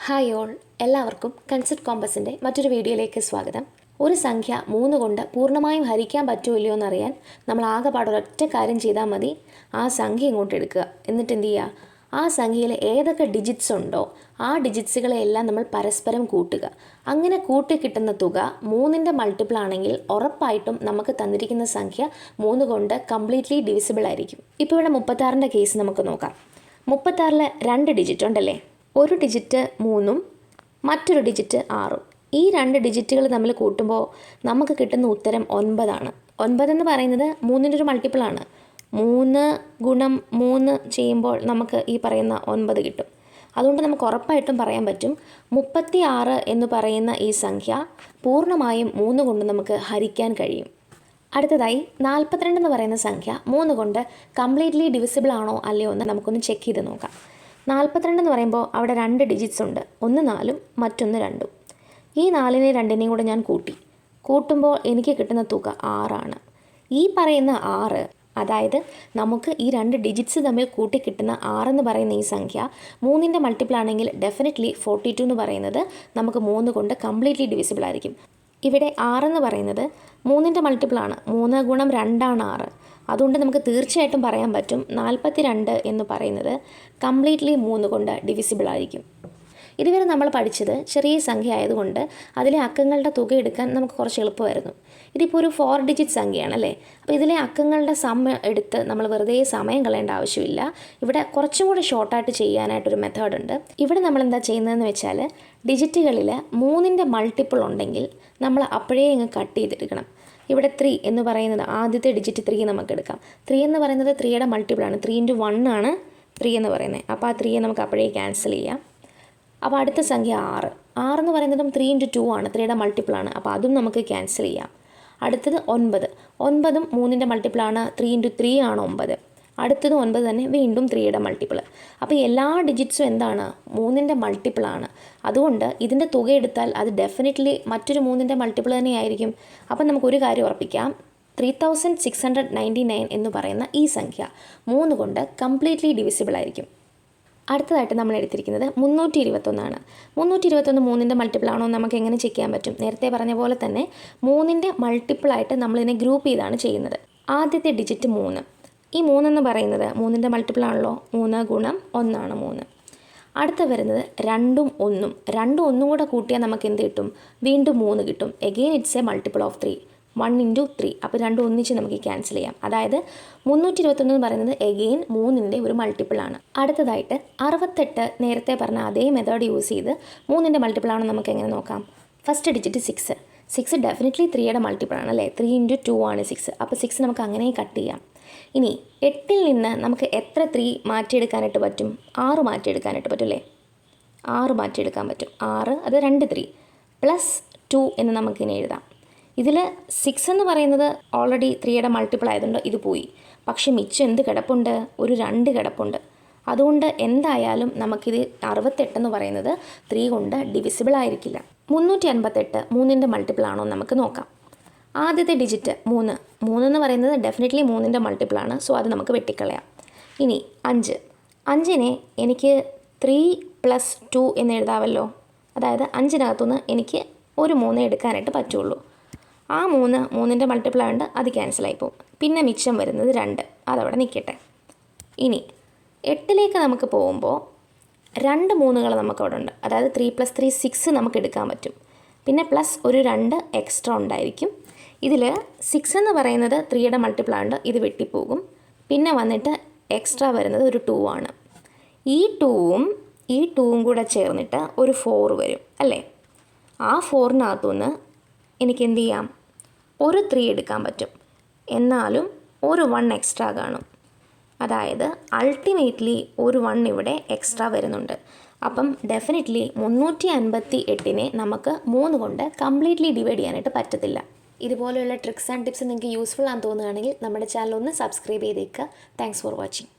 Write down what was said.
Hi all, എല്ലാവർക്കും concept കോമ്പസിൻ്റെ മറ്റൊരു വീഡിയോയിലേക്ക് സ്വാഗതം. ഒരു സംഖ്യ 3 കൊണ്ട് പൂർണ്ണമായും ഹരിക്കാൻ പറ്റുമോ ഇല്ലയോ എന്നറിയാൻ നമ്മൾ ആകെപ്പാടൊരൊറ്റ കാര്യം ചെയ്താൽ മതി. ആ സംഖ്യ ഇങ്ങോട്ട് എടുക്കുക. എന്നിട്ട് എന്ത് ചെയ്യുക? ആ സംഖ്യയിൽ ഏതൊക്കെ ഡിജിറ്റ്സ് ഉണ്ടോ ആ ഡിജിറ്റ്സുകളെല്ലാം നമ്മൾ പരസ്പരം കൂട്ടുക. അങ്ങനെ കൂട്ടി കിട്ടുന്ന തുക 3ൻ്റെ മൾട്ടിപ്പിൾ ആണെങ്കിൽ ഉറപ്പായിട്ടും നമുക്ക് തന്നിരിക്കുന്ന സംഖ്യ 3 കൊണ്ട് കംപ്ലീറ്റ്ലി ഡിവിസിബിൾ ആയിരിക്കും. ഇപ്പോൾ ഇവിടെ 36ൻ്റെ കേസ് നമുക്ക് നോക്കാം. 36-ൽ 2 ഡിജിറ്റ് ഉണ്ടല്ലേ? ഒരു ഡിജിറ്റ് 3-ഉം മറ്റൊരു ഡിജിറ്റ് 6-ഉം. ഈ 2 ഡിജിറ്റുകൾ തമ്മിൽ കൂട്ടുമ്പോൾ നമുക്ക് കിട്ടുന്ന ഉത്തരം 9 ആണ്. 9 എന്ന് പറയുന്നത് 3ൻ്റെ ഒരു മൾട്ടിപ്പിളാണ്. 3 ഗുണം 3 ചെയ്യുമ്പോൾ നമുക്ക് ഈ പറയുന്ന 9 കിട്ടും. അതുകൊണ്ട് നമുക്ക് ഉറപ്പായിട്ടും പറയാൻ പറ്റും 36 എന്ന് പറയുന്ന ഈ സംഖ്യ പൂർണ്ണമായും 3 കൊണ്ട് നമുക്ക് ഹരിക്കാൻ കഴിയും. അടുത്തതായി 42 എന്ന് പറയുന്ന സംഖ്യ 3 കൊണ്ട് കംപ്ലീറ്റ്ലി ഡിവിസിബിൾ ആണോ അല്ലയോ എന്ന് നമുക്കൊന്ന് ചെക്ക് ചെയ്ത് നോക്കാം. 42 എന്ന് പറയുമ്പോൾ അവിടെ 2 ഡിജിറ്റ്സ് ഉണ്ട്. ഒന്ന് 4-ഉം മറ്റൊന്ന് 2-ഉം. ഈ 4നെയും 2നെയും കൂടെ ഞാൻ കൂട്ടുമ്പോൾ എനിക്ക് കിട്ടുന്ന തുക 6 ആണ്. ഈ പറയുന്ന 6, അതായത് നമുക്ക് ഈ 2 ഡിജിറ്റ്സ് തമ്മിൽ കൂട്ടി കിട്ടുന്ന 6 എന്ന് പറയുന്ന ഈ സംഖ്യ 3ൻ്റെ മൾട്ടിപ്പിൾ ആണെങ്കിൽ ഡെഫിനറ്റ്ലി 42 എന്ന് പറയുന്നത് നമുക്ക് 3 കൊണ്ട് കംപ്ലീറ്റ്ലി ഡിവിസിബിൾ ആയിരിക്കും. ഇവിടെ 6 എന്ന് പറയുന്നത് 3ൻ്റെ മൾട്ടിപ്പിളാണ്. 3 ഗുണം 2 ആണ് 6. അതുകൊണ്ട് നമുക്ക് തീർച്ചയായിട്ടും പറയാൻ പറ്റും 42 എന്ന് പറയുന്നത് കംപ്ലീറ്റ്ലി 3 കൊണ്ട് ഡിവിസിബിൾ ആയിരിക്കും. ഇതുവരെ നമ്മൾ പഠിച്ചത് ചെറിയ സംഖ്യ ആയതുകൊണ്ട് അതിലെ അക്കങ്ങളുടെ തുക എടുക്കാൻ നമുക്ക് കുറച്ച് എളുപ്പമായിരുന്നു. ഇതിപ്പോൾ ഒരു 4 ഡിജിറ്റ് സംഖ്യയാണല്ലേ? അപ്പോൾ ഇതിലെ അക്കങ്ങളുടെ സം എടുത്ത് നമ്മൾ വെറുതെ സമയം കളയേണ്ട ആവശ്യമില്ല. ഇവിടെ കുറച്ചും കൂടി ഷോർട്ടായിട്ട് ചെയ്യാനായിട്ടൊരു മെത്തേഡ് ഉണ്ട്. ഇവിടെ നമ്മൾ എന്താ ചെയ്യുന്നതെന്ന് വെച്ചാൽ ഡിജിറ്റുകളിൽ 3ൻ്റെ മൾട്ടിപ്പിൾ ഉണ്ടെങ്കിൽ നമ്മൾ അപ്പോഴേ ഇങ്ങ് കട്ട് ചെയ്തെടുക്കണം. ഇവിടെ 3 എന്ന് പറയുന്നത് ആദ്യത്തെ ഡിജിറ്റ് 3 നമുക്ക് എടുക്കാം. 3 എന്ന് പറയുന്നത് 3യുടെ മൾട്ടിപ്പിളാണ്. 3 × 1 ആണ് 3 എന്ന് പറയുന്നത്. അപ്പോൾ ആ 3 നമുക്ക് അപ്പോഴേ ക്യാൻസൽ ചെയ്യാം. അപ്പോൾ അടുത്ത സംഖ്യ 6. 6 എന്ന് പറയുന്നതും 3 × 2 ആണ്. 3യുടെ മൾട്ടിപ്പിളാണ്. അപ്പോൾ അതും നമുക്ക് ക്യാൻസൽ ചെയ്യാം. അടുത്തത് 9. 9ഉം 3ൻ്റെ മൾട്ടിപ്പിളാണ്. 3 × 3 ആണ് 9. അടുത്തത് 9 തന്നെ, വീണ്ടും 3യുടെ മൾട്ടിപ്പിൾ. അപ്പോൾ എല്ലാ ഡിജിറ്റ്സും എന്താണ്? 3ൻ്റെ മൾട്ടിപ്പിളാണ്. അതുകൊണ്ട് ഇതിൻ്റെ തുക എടുത്താൽ അത് ഡെഫിനറ്റ്ലി മറ്റൊരു 3ൻ്റെ മൾട്ടിപ്പിൾ തന്നെയായിരിക്കും. അപ്പം നമുക്കൊരു കാര്യം ഉറപ്പിക്കാം, 3699 എന്ന് പറയുന്ന ഈ സംഖ്യ 3 കൊണ്ട് കംപ്ലീറ്റ്ലി ഡിവിസിബിൾ ആയിരിക്കും. അടുത്തതായിട്ട് നമ്മൾ എടുത്തിരിക്കുന്നത് 321 ആണ്. 321 3ൻ്റെ മൾട്ടിപ്പിൾ ആണോ നമുക്ക് എങ്ങനെ ചെക്ക് ചെയ്യാൻ പറ്റും? നേരത്തെ പറഞ്ഞ പോലെ തന്നെ 3ൻ്റെ മൾട്ടിപ്പിളായിട്ട് നമ്മളിതിനെ ഗ്രൂപ്പ് ചെയ്താണ് ചെയ്യുന്നത്. ആദ്യത്തെ ഡിജിറ്റ് 3. ഈ 3 എന്ന് പറയുന്നത് 3ൻ്റെ മൾട്ടിപ്പിൾ ആണല്ലോ. 3 ഗുണം 1 ആണ് 3. അടുത്ത വരുന്നത് 2ഉം 1ഉം. 2ഉം 1ഉം കൂടെ കൂട്ടിയാൽ നമുക്ക് എന്ത് കിട്ടും? വീണ്ടും 3 കിട്ടും. Again it's A multiple of 3. 1 × 3. അപ്പോൾ 2 ഒന്നിച്ച് നമുക്ക് ക്യാൻസൽ ചെയ്യാം. അതായത് 321 എന്ന് പറയുന്നത് എഗെയിൻ 3ൻ്റെ ഒരു മൾട്ടിപ്പിളാണ്. അടുത്തതായിട്ട് 68. നേരത്തെ പറഞ്ഞ അതേ മെത്തേഡ് യൂസ് ചെയ്ത് 3ൻ്റെ മൾട്ടിപ്പിൾ ആണോ നമുക്ക് എങ്ങനെ നോക്കാം? First digit 6. 6 ഡെഫിനറ്റ്ലി 3യുടെ മൾട്ടിപ്പിളാണ് അല്ലേ? 3 × 2 ആണ് 6. അപ്പോൾ 6 നമുക്ക് അങ്ങനെ കട്ട് ചെയ്യാം. ഇനി 8-ൽ നിന്ന് നമുക്ക് എത്ര 3 മാറ്റിയെടുക്കാനായിട്ട് പറ്റും? 6 മാറ്റിയെടുക്കാനായിട്ട് പറ്റും അല്ലേ? 6 മാറ്റിയെടുക്കാൻ പറ്റും. 6 അത് 2 3 പ്ലസ് 2 എന്ന് നമുക്കിങ്ങനെ എഴുതാം. ഇതിൽ 6 എന്ന് പറയുന്നത് ഓൾറെഡി 3യുടെ മൾട്ടിപ്പിൾ ആയതുകൊണ്ട് ഇത് പോയി. പക്ഷേ മിച്ചം എന്ത് കിടപ്പുണ്ട്? ഒരു 2 കിടപ്പുണ്ട്. അതുകൊണ്ട് എന്തായാലും നമുക്കിത് 68 എന്ന് പറയുന്നത് 3 കൊണ്ട് ഡിവിസിബിൾ ആയിരിക്കില്ല. 358 3ൻ്റെ മൾട്ടിപ്പിൾ ആണോ നമുക്ക് നോക്കാം. ആദ്യത്തെ ഡിജിറ്റ് 3. 3 എന്ന് പറയുന്നത് ഡെഫിനറ്റ്ലി 3ൻ്റെ മൾട്ടിപ്പിളാണ്. സോ അത് നമുക്ക് വെട്ടിക്കളയാം. ഇനി 5. 5നെ എനിക്ക് 3 + 2 എന്ന് എഴുതാമല്ലോ. അതായത് 5-നകത്തുനിന്ന് എനിക്ക് ഒരു 3 എടുക്കാനായിട്ട് പറ്റുള്ളൂ. ആ 3ൻ്റെ മൾട്ടിപ്പിൾ ആയതുകൊണ്ട് അത് ക്യാൻസലായി പോകും. പിന്നെ മിച്ചം വരുന്നത് 2. അതവിടെ നിൽക്കട്ടെ. ഇനി 8ലേക്ക് നമുക്ക് പോകുമ്പോൾ 2 3കൾ നമുക്കവിടെ ഉണ്ട്. അതായത് 3 + 3 6 നമുക്ക് എടുക്കാൻ പറ്റും. പിന്നെ പ്ലസ് ഒരു 2 എക്സ്ട്രാ ഉണ്ടായിരിക്കും. ഇതിൽ 6 എന്ന് പറയുന്നത് 3യുടെ മൾട്ടിപ്പിൾ ആയതുകൊണ്ട് ഇത് വെട്ടിപ്പോകും. പിന്നെ വന്നിട്ട് എക്സ്ട്രാ വരുന്നത് ഒരു 2 ആണ്. ഈ 2ഉം കൂടെ ചേർന്നിട്ട് ഒരു 4 വരും അല്ലേ? ആ 4-നകത്തുനിന്ന് എനിക്ക് എന്ത് ചെയ്യാം? ഒരു 3 എടുക്കാൻ പറ്റും. എന്നാലും ഒരു 1 എക്സ്ട്രാ കാണും. അതായത് അൾട്ടിമേറ്റ്ലി ഒരു 1 ഇവിടെ എക്സ്ട്രാ വരുന്നുണ്ട്. അപ്പം ഡെഫിനറ്റ്ലി 358-നെ നമുക്ക് 3 കൊണ്ട് കംപ്ലീറ്റ്ലി ഡിവൈഡ് ചെയ്യാനായിട്ട് പറ്റത്തില്ല. ഇതുപോലെയുള്ള ട്രിക്സ് ആൻഡ് ടിപ്സ് നിങ്ങൾക്ക് യൂസ്ഫുൾ ആണെന്ന് തോന്നുകയാണെങ്കിൽ നമ്മുടെ ചാനൽ ഒന്ന് സബ്സ്ക്രൈബ് ചെയ്തേക്കുക. Thanks for watching.